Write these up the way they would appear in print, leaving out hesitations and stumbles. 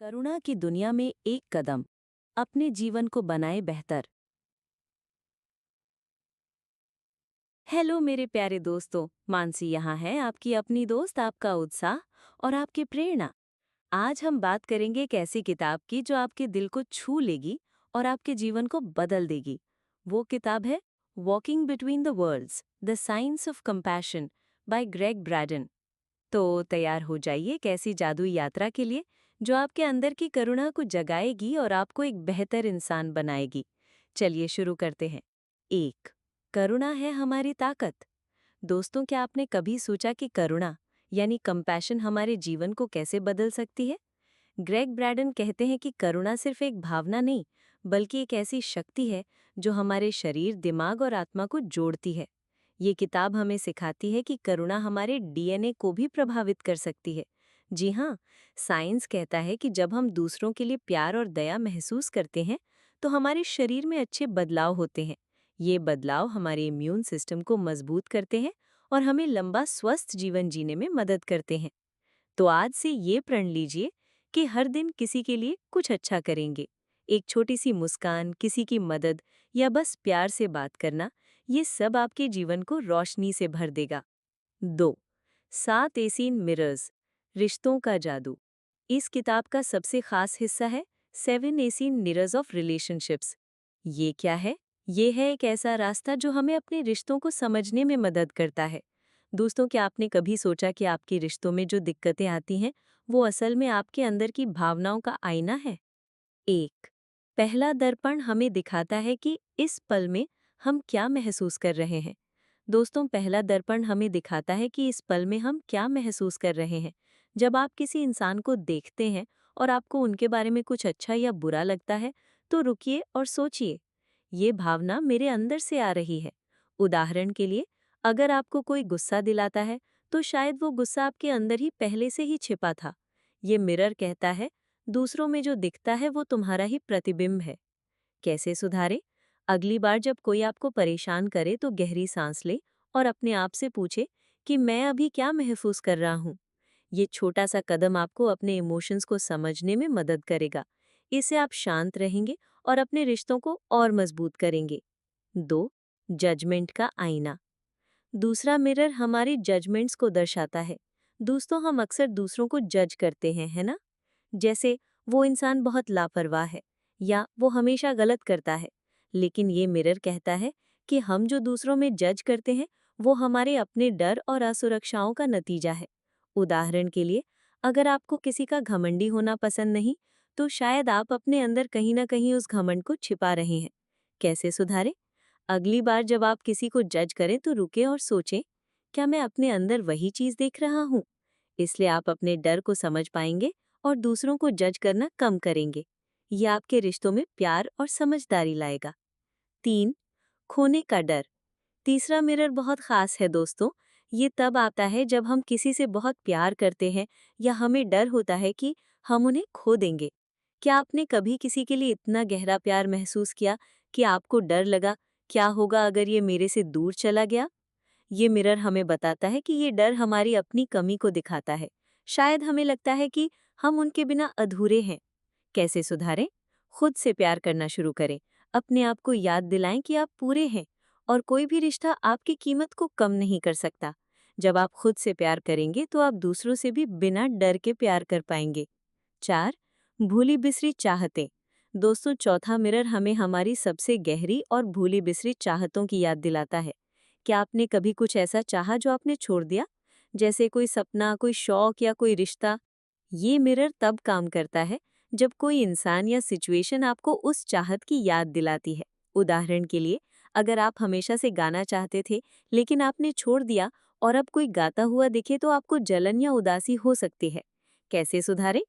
करुणा की दुनिया में एक कदम अपने जीवन को बनाए बेहतर। हेलो मेरे प्यारे दोस्तों, मानसी यहाँ है, आपकी अपनी दोस्त, आपका उत्साह और आपकी प्रेरणा। आज हम बात करेंगे एक ऐसी किताब की जो आपके दिल को छू लेगी और आपके जीवन को बदल देगी। वो किताब है walking between the worlds, the science of compassion by Greg Braden. तो तैयार हो जाइए एक ऐसी जादुई यात्रा के लिए जो आपके अंदर की करुणा को जगाएगी और आपको एक बेहतर इंसान बनाएगी। चलिए शुरू करते हैं। एक, करुणा है हमारी ताकत। दोस्तों, क्या आपने कभी सोचा कि करुणा यानी कंपैशन हमारे जीवन को कैसे बदल सकती है? ग्रेग ब्रैडन कहते हैं कि करुणा सिर्फ एक भावना नहीं, बल्कि एक ऐसी शक्ति है जो हमारे शरीर, दिमाग और आत्मा को जोड़ती है। ये किताब हमें सिखाती है कि करुणा हमारे डीएनए को भी प्रभावित कर सकती है। जी हाँ, साइंस कहता है कि जब हम दूसरों के लिए प्यार और दया महसूस करते हैं, तो हमारे शरीर में अच्छे बदलाव होते हैं। ये बदलाव हमारे इम्यून सिस्टम को मजबूत करते हैं और हमें लंबा स्वस्थ जीवन जीने में मदद करते हैं। तो आज से ये प्रण लीजिए कि हर दिन किसी के लिए कुछ अच्छा करेंगे। एक छोटी सी मुस्कान, किसी की मदद या बस प्यार से बात करना, ये सब आपके जीवन को रोशनी से भर देगा। 2. 7 एसीन मिरर्स, रिश्तों का जादू। इस किताब का सबसे खास हिस्सा है 7 एसीन मिरर्स ऑफ रिलेशनशिप्स। ये क्या है? ये है एक ऐसा रास्ता जो हमें अपने रिश्तों को समझने में मदद करता है। दोस्तों, क्या आपने कभी सोचा कि आपके रिश्तों में जो दिक्कतें आती हैं, वो असल में आपके अंदर की भावनाओं का आईना है? एक, पहला दर्पण हमें दिखाता है कि इस पल में हम क्या महसूस कर रहे हैं। दोस्तों, पहला दर्पण हमें दिखाता है कि इस पल में हम क्या महसूस कर रहे हैं। जब आप किसी इंसान को देखते हैं और आपको उनके बारे में कुछ अच्छा या बुरा लगता है, तो रुकिए और सोचिए, ये भावना मेरे अंदर से आ रही है। उदाहरण के लिए, अगर आपको कोई गुस्सा दिलाता है, तो शायद वो गुस्सा आपके अंदर ही पहले से ही छिपा था। ये मिरर कहता है, दूसरों में जो दिखता है वो तुम्हारा ही प्रतिबिंब है। कैसे सुधारे? अगली बार जब कोई आपको परेशान करे तो गहरी सांस ले और अपने आप से पूछे कि मैं अभी क्या महसूस कर रहा हूँ। ये छोटा सा कदम आपको अपने इमोशंस को समझने में मदद करेगा। इससे आप शांत रहेंगे और अपने रिश्तों को और मजबूत करेंगे। 2. जजमेंट का आईना। दूसरा मिरर हमारी जजमेंट्स को दर्शाता है। दोस्तों, हम अक्सर दूसरों को जज करते हैं, है ना? जैसे वो इंसान बहुत लापरवाह है या वो हमेशा गलत करता है। लेकिन ये मिरर कहता है कि हम जो दूसरों में जज करते हैं, वो हमारे अपने डर और असुरक्षाओं का नतीजा है। उदाहरण के लिए, अगर आपको किसी का घमंडी होना पसंद नहीं, तो शायद आप अपने अंदर कहीं ना कहीं उस घमंड को छिपा रहे हैं। कैसे सुधारें? अगली बार जब आप किसी को जज करें तो रुकें और सोचें, क्या मैं अपने अंदर वही चीज देख रहा हूँ? इसलिए आप अपने डर को समझ पाएंगे और दूसरों को जज करना कम करेंगे। ये आपके रिश्तों में प्यार और समझदारी लाएगा। 3. खोने का डर। तीसरा मिरर बहुत खास है दोस्तों। ये तब आता है जब हम किसी से बहुत प्यार करते हैं या हमें डर होता है कि हम उन्हें खो देंगे। क्या आपने कभी किसी के लिए इतना गहरा प्यार महसूस किया कि आपको डर लगा, क्या होगा अगर ये मेरे से दूर चला गया? ये मिरर हमें बताता है कि ये डर हमारी अपनी कमी को दिखाता है। शायद हमें लगता है कि हम उनके बिना अधूरे हैं। कैसे सुधारें? खुद से प्यार करना शुरू करें। अपने आप को याद दिलाएं कि आप पूरे हैं और कोई भी रिश्ता आपकी कीमत को कम नहीं कर सकता। जब आप खुद से प्यार करेंगे तो आप दूसरों से भी बिना डर के प्यार कर पाएंगे। 4. भूली बिसरी चाहतें। दोस्तों, चौथा मिरर हमें हमारी सबसे गहरी और भूली बिसरी चाहतों की याद दिलाता है। क्या आपने कभी कुछ ऐसा चाहा जो आपने छोड़ दिया? जैसे कोई सपना, कोई शौक या कोई रिश्ता? ये मिरर तब काम करता है जब कोई इंसान या सिचुएशन आपको उस चाहत की याद दिलाती है। उदाहरण के लिए, अगर आप हमेशा से गाना चाहते थे लेकिन आपने छोड़ दिया और अब कोई गाता हुआ दिखे तो आपको जलन या उदासी हो सकती है। कैसे सुधारें?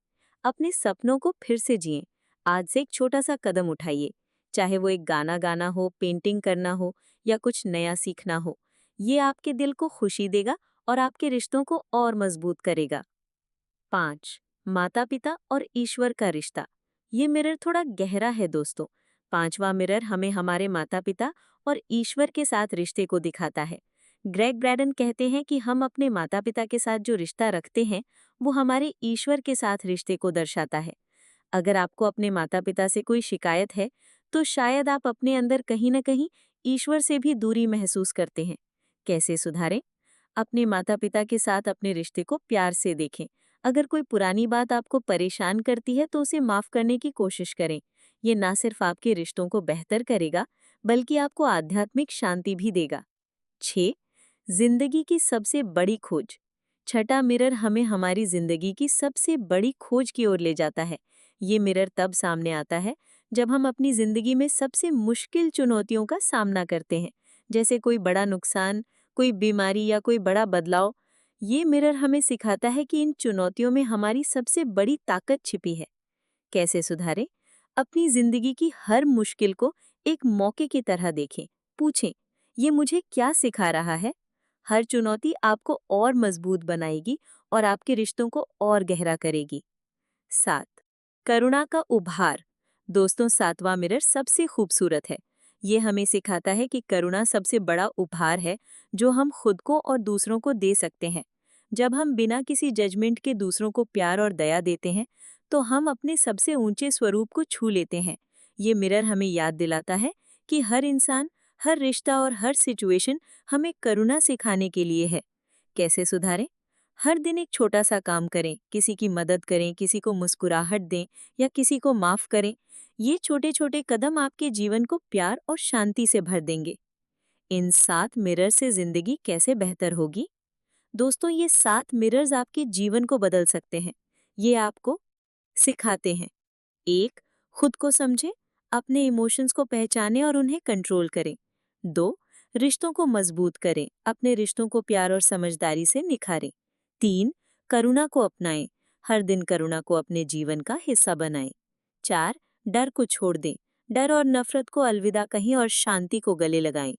अपने सपनों को फिर से जिएं। आज से एक छोटा सा कदम उठाइए, चाहे वो एक गाना गाना हो, पेंटिंग करना हो या कुछ नया सीखना हो। ये आपके दिल को खुशी देगा और आपके रिश्तों को और मजबूत करेगा। 5. माता पिता और ईश्वर का रिश्ता। ये मिरर थोड़ा गहरा है दोस्तों। पांचवा मिरर हमें हमारे माता पिता और ईश्वर के साथ रिश्ते को दिखाता है। ग्रेग ब्रैडन कहते हैं कि हम अपने माता पिता के साथ जो रिश्ता रखते हैं, वो हमारे ईश्वर के साथ रिश्ते को दर्शाता है। अगर आपको अपने माता पिता से कोई शिकायत है, तो शायद आप अपने अंदर कहीं न कहीं ईश्वर से भी दूरी महसूस करते हैं। कैसे सुधारें? अपने माता पिता के साथ अपने रिश्ते को प्यार से देखें। अगर कोई पुरानी बात आपको परेशान करती है तो उसे माफ करने की कोशिश करें। ये ना सिर्फ आपके रिश्तों को बेहतर करेगा, बल्कि आपको आध्यात्मिक शांति भी देगा। 6. जिंदगी की सबसे बड़ी खोज। छठा मिरर हमें हमारी जिंदगी की सबसे बड़ी खोज की ओर ले जाता है। ये मिरर तब सामने आता है जब हम अपनी जिंदगी में सबसे मुश्किल चुनौतियों का सामना करते हैं, जैसे कोई बड़ा नुकसान, कोई बीमारी या कोई बड़ा बदलाव। ये मिरर हमें सिखाता है कि इन चुनौतियों में हमारी सबसे बड़ी ताकत छिपी है। कैसे सुधारें? अपनी जिंदगी की हर मुश्किल को एक मौके की तरह देखें। पूछें, ये मुझे क्या सिखा रहा है? हर चुनौती आपको और मजबूत बनाएगी और आपके रिश्तों को और गहरा करेगी। 7. करुणा का उभार। दोस्तों, 7वां मिरर सबसे खूबसूरत है। ये हमें सिखाता है कि करुणा सबसे बड़ा उपहार है जो हम खुद को और दूसरों को दे सकते हैं। जब हम बिना किसी जजमेंट के दूसरों को प्यार और दया देते हैं, तो हम अपने सबसे ऊंचे स्वरूप को छू लेते हैं। ये मिरर हमें याद दिलाता है कि हर इंसान, हर रिश्ता और हर सिचुएशन हमें करुणा सिखाने के लिए है। कैसे सुधारें? हर दिन एक छोटा सा काम करें, किसी की मदद करें, किसी को मुस्कुराहट दें या किसी को माफ करें। ये छोटे छोटे कदम आपके जीवन को प्यार और शांति से भर देंगे। इन 7 मिरर से जिंदगी कैसे बेहतर होगी? दोस्तों, ये 7 मिरर्स आपके जीवन को बदल सकते हैं। ये आपको सिखाते हैं: 1. खुद को समझें, अपने इमोशंस को पहचानें और उन्हें कंट्रोल करें। 2. रिश्तों को मजबूत करें, अपने रिश्तों को प्यार और समझदारी से निखारें। 3. करुणा को अपनाएं, हर दिन करुणा को अपने जीवन का हिस्सा बनाएं। 4. डर को छोड़ दें, डर और नफरत को अलविदा कहें और शांति को गले लगाएं।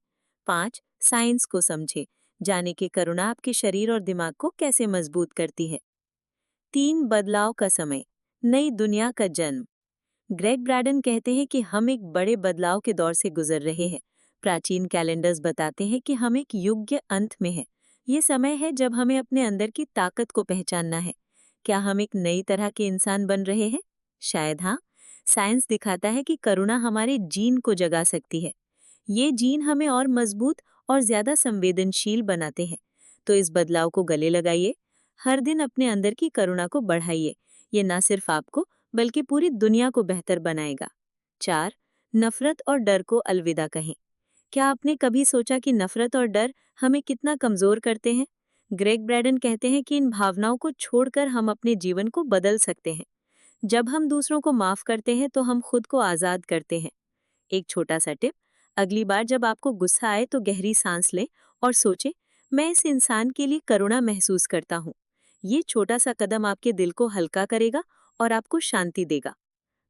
5. साइंस को समझें, जाने कि करुणा आपके शरीर और दिमाग को कैसे मजबूत करती है। 3. बदलाव का समय, नई दुनिया का जन्म। ग्रेग ब्रैडन कहते हैं कि हम एक बड़े बदलाव के दौर से गुजर रहे हैं। प्राचीन कैलेंडर्स बताते हैं कि हम एक युग के अंत में हैं। ये समय है जब हमें अपने अंदर की ताकत को पहचानना है। क्या हम एक नई तरह के इंसान बन रहे हैं? शायद हाँ। साइंस दिखाता है कि करुणा हमारे जीन को जगा सकती है। ये जीन हमें और मजबूत और ज्यादा संवेदनशील बनाते हैं। तो इस बदलाव को गले लगाइए। हर दिन अपने अंदर की करुणा को बढ़ाइए। ये ना सिर्फ आपको बल्कि पूरी दुनिया को बेहतर बनाएगा। 4. नफरत और डर को अलविदा कहें। क्या आपने कभी सोचा कि नफरत और डर हमें कितना कमजोर करते हैं? ग्रेग ब्रैडन कहते हैं कि इन भावनाओं को छोड़कर हम अपने जीवन को बदल सकते हैं। जब हम दूसरों को माफ करते हैं तो हम खुद को आजाद करते हैं। एक छोटा सा टिप: अगली बार जब आपको गुस्सा आए तो गहरी सांस लें और सोचें, मैं इस इंसान के लिए करुणा महसूस करता हूँ। ये छोटा सा कदम आपके दिल को हल्का करेगा और आपको शांति देगा।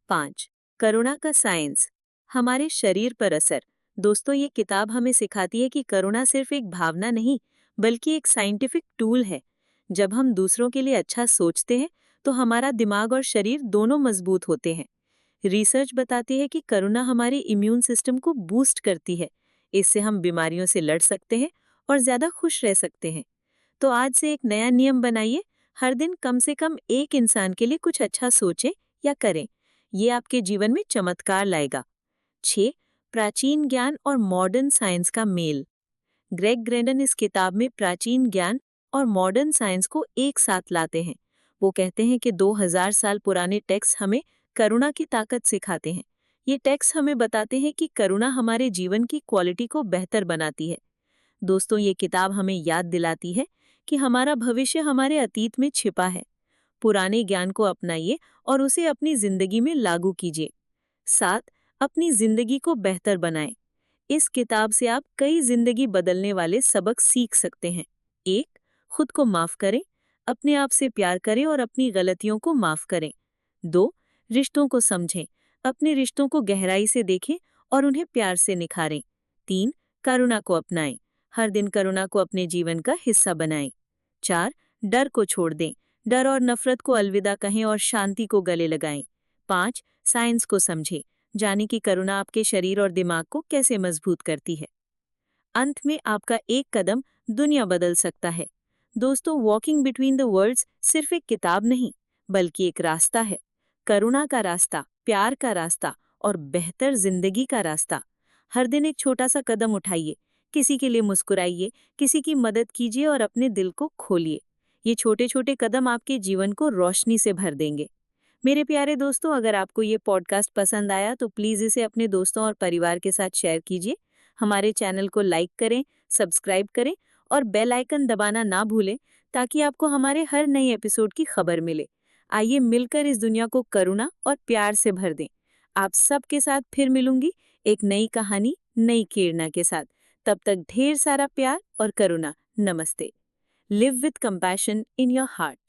5. करुणा का साइंस, हमारे शरीर पर असर। दोस्तों, ये किताब हमें सिखाती है कि करुणा सिर्फ एक भावना नहीं, बल्कि एक साइंटिफिक टूल है। जब हम दूसरों के लिए अच्छा सोचते हैं, तो हमारा दिमाग और शरीर दोनों मजबूत होते हैं। रिसर्च बताती है कि करुणा हमारे इम्यून सिस्टम को बूस्ट करती है। इससे हम बीमारियों से लड़ सकते हैं और ज्यादा खुश रह सकते हैं। तो आज से एक नया नियम बनाइए: हर दिन कम से कम एक इंसान के लिए कुछ अच्छा सोचें या करें। ये आपके जीवन में चमत्कार लाएगा। 6. प्राचीन ज्ञान और मॉडर्न साइंस का मेल। ग्रेग ग्रेंडन इस किताब में प्राचीन ज्ञान और मॉडर्न साइंस को एक साथ लाते हैं। वो कहते हैं कि 2000 साल पुराने टेक्स्ट हमें करुणा की ताकत सिखाते हैं। ये टेक्स्ट हमें बताते हैं कि करुणा हमारे जीवन की क्वालिटी को बेहतर बनाती है। दोस्तों, ये किताब हमें याद दिलाती है कि हमारा भविष्य हमारे अतीत में छिपा है। पुराने ज्ञान को अपनाइए और उसे अपनी जिंदगी में लागू कीजिए। 7. अपनी जिंदगी को बेहतर बनाएं। इस किताब से आप कई जिंदगी बदलने वाले सबक सीख सकते हैं। 1. खुद को माफ करें, अपने आप से प्यार करें और अपनी गलतियों को माफ करें। 2. रिश्तों को समझें, अपने रिश्तों को गहराई से देखें और उन्हें प्यार से निखारें। 3. करुणा को अपनाएं, हर दिन करुणा को अपने जीवन का हिस्सा बनाएं। 4. डर को छोड़ दें, डर और नफरत को अलविदा कहें और शांति को गले लगाएं। 5. साइंस को समझें, जाने कि करुणा आपके शरीर और दिमाग को कैसे मजबूत करती है। अंत में आपका एक कदम दुनिया बदल सकता है। दोस्तों, वॉकिंग बिटवीन द वर्ल्ड्स सिर्फ एक किताब नहीं, बल्कि एक रास्ता है। करुणा का रास्ता, प्यार का रास्ता और बेहतर जिंदगी का रास्ता। हर दिन एक छोटा सा कदम उठाइए, किसी के लिए मुस्कुराइए, किसी की मदद कीजिए और अपने दिल को खोलिए। ये छोटे छोटे कदम आपके जीवन को रोशनी से भर देंगे। मेरे प्यारे दोस्तों, अगर आपको ये पॉडकास्ट पसंद आया तो प्लीज़ इसे अपने दोस्तों और परिवार के साथ शेयर कीजिए। हमारे चैनल को लाइक करें, सब्सक्राइब करें और बेल आइकन दबाना ना भूलें ताकि आपको हमारे हर नए एपिसोड की खबर मिले। आइए मिलकर इस दुनिया को करुणा और प्यार से भर दें। आप सबके साथ फिर मिलूंगी एक नई कहानी, नई प्रेरणा के साथ। तब तक ढेर सारा प्यार और करुणा। नमस्ते। Live with compassion in your heart.